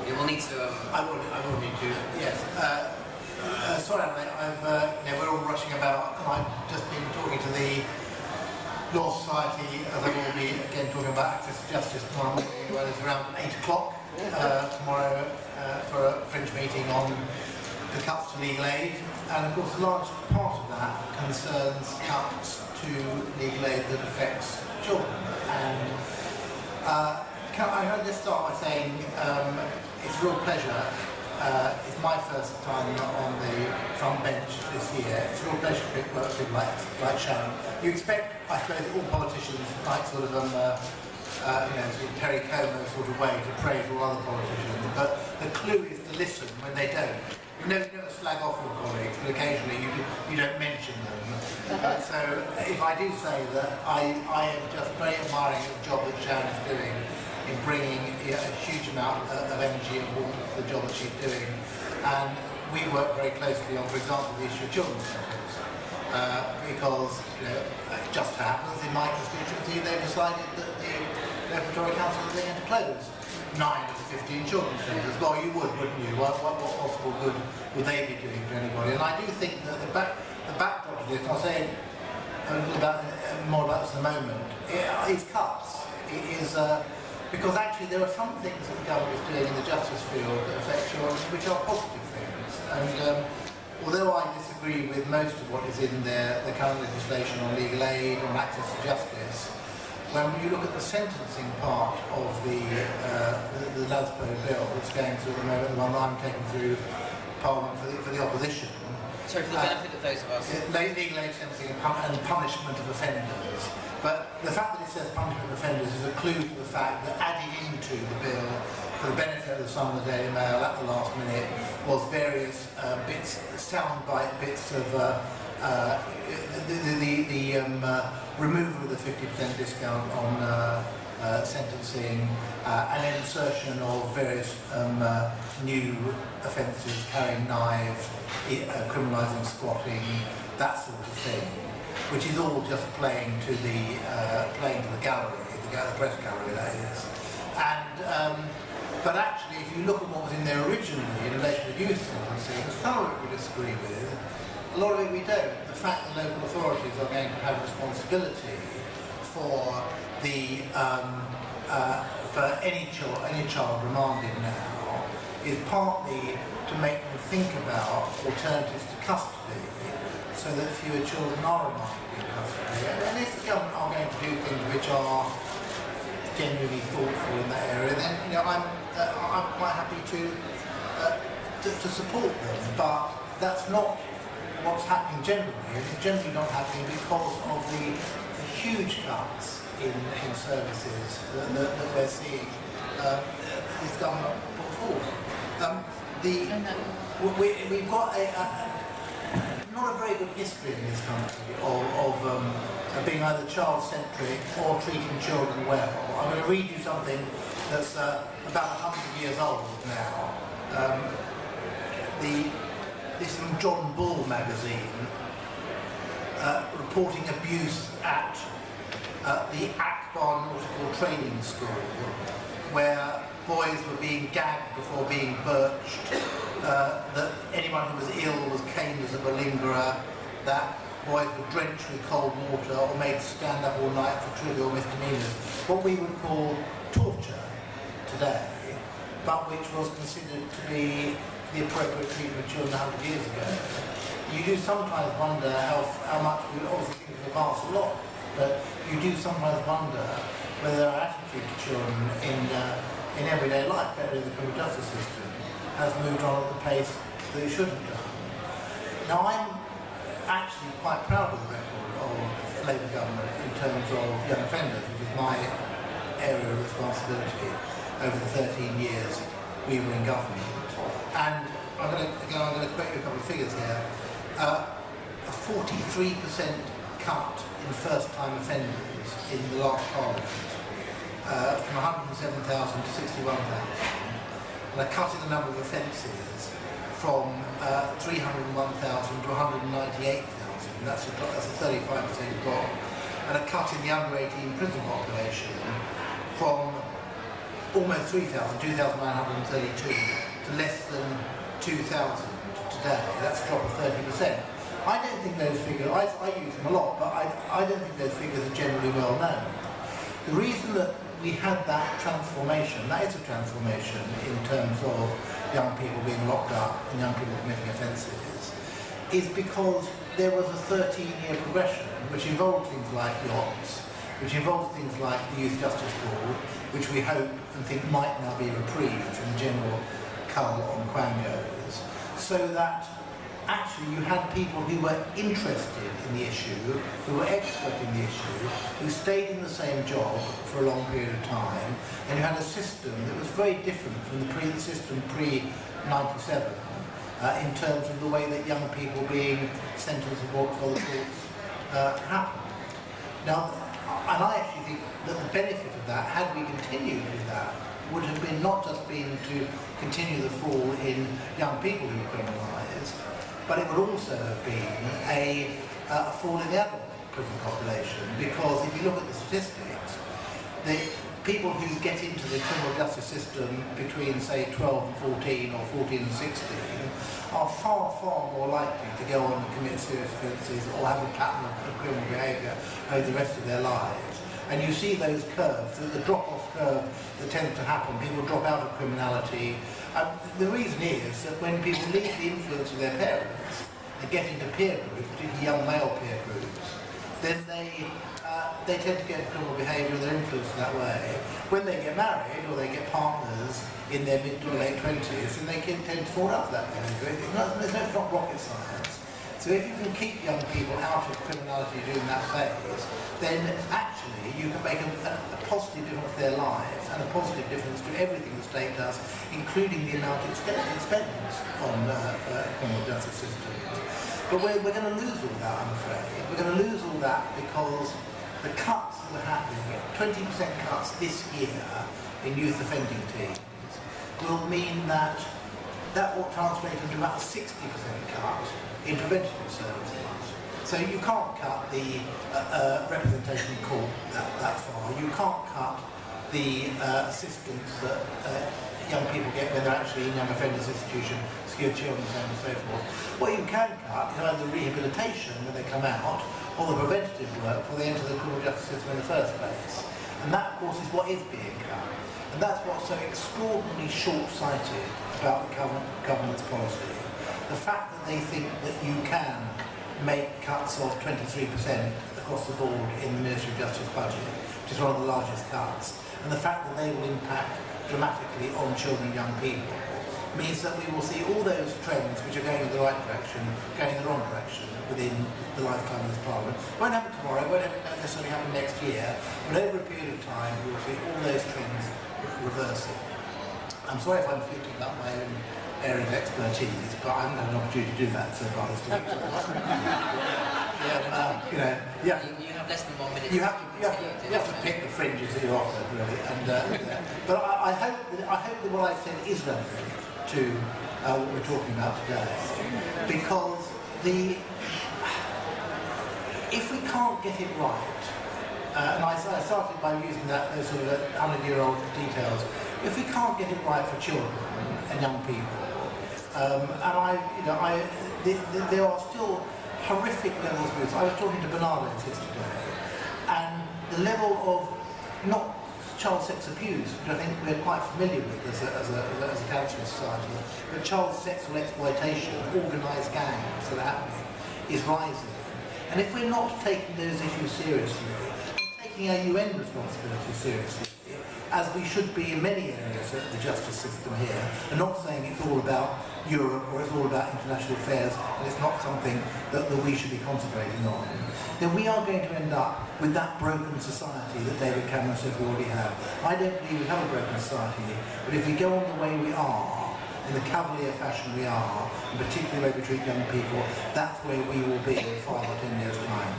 You will need to. I will need to. Yes. Sorry, we're all rushing about, and I've just been talking to the Law Society, as I will be again talking about access to justice tomorrow morning. Well, it's around 8 o'clock tomorrow for a fringe meeting on the cuts to legal aid, and of course a large part of that concerns cuts to legal aid that affects children. And I'll just start by saying it's a real pleasure. It's my first time on the front bench this year. It's a real pleasure to work with like Sharon. You expect, I suppose, all politicians like sort of sort of Terry Como sort of way to praise all other politicians, but the clue is to listen when they don't. You never slag off your colleagues, but occasionally you don't mention them. So if I do say that I am just very admiring of the job that Sharon is doing in bringing a huge amount of energy and warmth to the job that she's doing, and we work very closely on, for example, the issue of children's centres, because it just happens in my constituency they've decided that the local Tory council is going to close 9 of the 15 children's centres. Well, you would, wouldn't you? What possible good would they be doing to anybody? And I do think that the backdrop to this, and I'll say a little more about this in a moment, is cuts. It is because actually there are some things that the government is doing in the justice field that affect children which are positive things. And although I disagree with most of what is in the current legislation on legal aid, on access to justice, when you look at the sentencing part of the LASPO bill that's going through at the moment, the one that I'm taking through Parliament for the opposition. Sorry, for the benefit of those of us. Legal aid sentencing and punishment of offenders. But the fact that it says punishment of offenders is a clue to the fact that added into the bill for the benefit of some of the Daily Mail at the last minute was various soundbite bits of the removal of the 50% discount on sentencing, and insertion of various new offences, carrying knives, criminalising squatting, that sort of thing, which is all just playing to the gallery, the press gallery, that is. And but actually, if you look at what was in there originally in relation to youth sentencing, some of it we disagree with, a lot of it we don't. The fact that local authorities are going to have responsibility for the for any child remanded now is partly to make them think about alternatives to custody, so that fewer children are remanded in custody. And if the government are going to do things which are genuinely thoughtful in that area, then I'm quite happy to support them. But that's not what's happening generally. It's generally not happening because of the huge cuts in services that we're seeing this government put forward. We've got not a very good history in this country of being either child-centric or treating children well. I'm going to read you something that's about 100 years old now. This is from John Bull magazine, reporting abuse at the Akbar Nautical Training School, where boys were being gagged before being birched, that anyone who was ill was caned as a malingerer, that boys were drenched with cold water or made to stand up all night for trivial misdemeanours, what we would call torture today, but which was considered to be the appropriate treatment of children 100 years ago. You do sometimes wonder how much, we obviously think of the past a lot, but you do sometimes wonder whether our attitude to children in everyday life, better in the criminal justice system, has moved on at the pace that it should have done. Now, I'm actually quite proud of the record of the Labour government in terms of young offenders, which is my area of responsibility over the 13 years we were in government. And I'm going to quote you a couple of figures here. A 43% cut in first-time offenders in the last Parliament, from 107,000 to 61,000, and a cut in the number of offences from 301,000 to 198,000. That's a 35% drop, and a cut in the under 18 prison population from almost 3,000, 2,932, to less than 2,000 today. That's a drop of 30%. I don't think those figures, I use them a lot, but I don't think those figures are generally well known. The reason that we had that transformation, that is a transformation in terms of young people being locked up and young people committing offences, is because there was a 13-year progression which involved things like yachts, which involved things like the Youth Justice Board, which we hope and think might now be reprieved from the general cull on quangos, so that actually you had people who were interested in the issue, who were expert in the issue, who stayed in the same job for a long period of time, and you had a system that was very different from the system pre-97 in terms of the way that young people being sent to the support for the courts happened. Now, and I actually think that the benefit of that, had we continued with that, would have been not just been to continue the fall in young people who were criminalised, but it would also have been a fall in the adult prison population, because if you look at the statistics, the people who get into the criminal justice system between, say, 12 and 14 or 14 and 16 are far, far more likely to go on and commit serious offences or have a pattern of criminal behaviour over the rest of their lives. And you see those curves, the drop-off curve that tends to happen. People drop out of criminality. The reason is that when people leave the influence of their parents and get into peer groups, particularly young male peer groups, then they tend to get criminal behaviour and they're influenced in that way. When they get married or they get partners in their mid to late 20s, then they can tend to fall out of that behaviour. It's not rocket science. So if you can keep young people out of criminality during that phase, then actually you can make a positive difference to their lives and a positive difference to everything the state does, including the amount it spends on criminal justice systems. But we're going to lose all that, I'm afraid. We're going to lose all that because the cuts that are happening, 20% cuts this year in youth offending teams, will mean that will translate into about a 60% cut in preventative services. So you can't cut the representation in court that far. You can't cut the assistance that young people get when they're actually in young offenders institution, secure children's home and so forth. What you can cut is either rehabilitation when they come out, or the preventative work before they enter the criminal justice system in the first place. And that, of course, is what is being cut. And that's what's so extraordinarily short-sighted about the government's policy. The fact that they think that you can make cuts of 23% across the board in the Ministry of Justice budget, which is one of the largest cuts, and the fact that they will impact dramatically on children and young people, means that we will see all those trends which are going in the right direction, going in the wrong direction within the lifetime of this Parliament. It won't happen tomorrow, it won't necessarily happen next year, but over a period of time we will see all those trends reversing. I'm sorry if I'm speaking about my own area of expertise, but I haven't had an opportunity to do that so far this week. You have less than 1 minute. You have to pick the fringes that you're offered, really. But I hope that what I said is relevant to what we're talking about today, because if we can't get it right, and I started by using those sort of 100-year-old details. If we can't get it right for children and young people, there are still horrific levels of abuse. I was talking to Bernardo's yesterday, and the level of not child sex abuse, which I think we're quite familiar with as a country society, but child sexual exploitation, organised gangs that are happening, is rising. And if we're not taking those issues seriously, taking our UN responsibility seriously, as we should be in many areas of the justice system here, and not saying it's all about Europe or it's all about international affairs and it's not something that we should be concentrating on, then we are going to end up with that broken society that David Cameron says we already have. I don't believe we have a broken society, but if we go on the way we are, in the cavalier fashion we are, and particularly the way we treat young people, that's where we will be in 5 or 10 years' time.